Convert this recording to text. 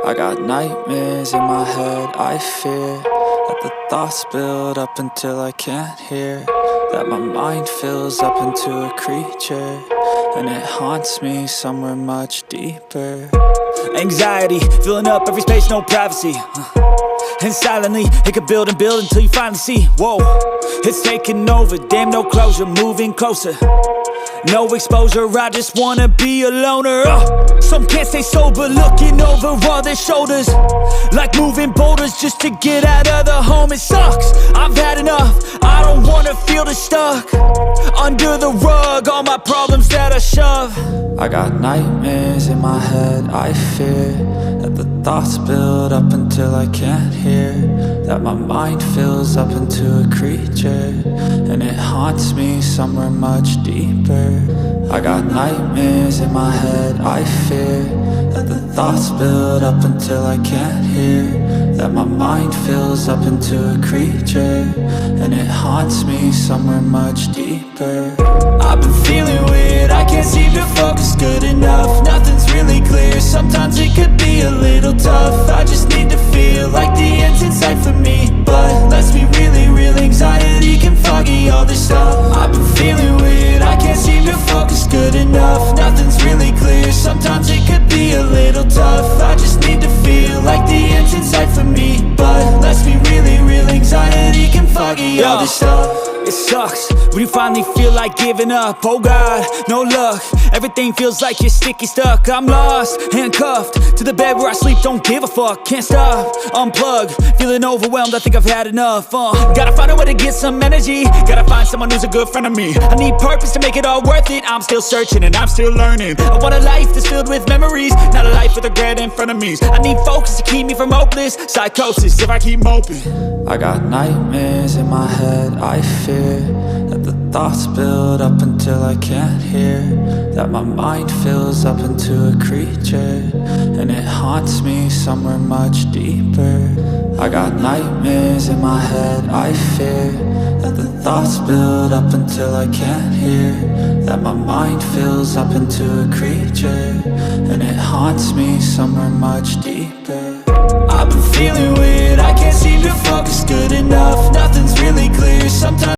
I got nightmares in my head, I fear that the thoughts build up until I can't hear, that my mind fills up into a creature, and it haunts me somewhere much deeper. Anxiety, filling up every space, no privacy. And silently, it could build and build until you finally see, whoa, it's taking over, damn no closure, moving closer. No exposure, I just wanna be a loner. Some can't stay sober, looking over all their shoulders, like moving boulders just to get out of the home. It sucks, I've had enough, I don't wanna feel the stuck under the rug, all my problems that I shove. I got nightmares in my head, I fear that the thoughts build up until I can't hear, that my mind fills up into a creature, and it haunts me somewhere much deeper. I got nightmares in my head, I fear that the thoughts build up until I can't hear, that my mind fills up into a creature, and it haunts me somewhere much deeper. I've been feeling weird, I can't seem to focus good enough, nothing's really clear, sometimes it could be a little tough. I just need to feel like the end's in sight for me, but let's be really real, anxiety can foggy all this stuff. I've been feeling weird, I can't seem to focus good enough, nothing's really clear, sometimes it could be a little tough. I just need to feel like the end's in sight for me, but let's be really real, anxiety can foggy all this stuff. It sucks when you finally feel like giving up. Oh God, no luck, everything feels like you're sticky stuck. I'm lost, handcuffed to the bed where I sleep, don't give a fuck. Can't stop, unplug, feeling overwhelmed, I think I've had enough. Gotta find a way to get some energy, gotta find someone who's a good friend of me. I need purpose to make it all worth it, I'm still searching and I'm still learning. I want a life that's filled with memories, not a life with regret in front of me. I need focus to keep me from hopeless psychosis if I keep moping. I got nightmares in my head, I fear that the thoughts build up until I can't hear, that my mind fills up into a creature, and it haunts me somewhere much deeper. I got nightmares in my head, I fear that the thoughts build up until I can't hear, that my mind fills up into a creature, and it haunts me somewhere much deeper. I've been feeling weird, I can't seem to focus good enough, nothing's really clear, sometimes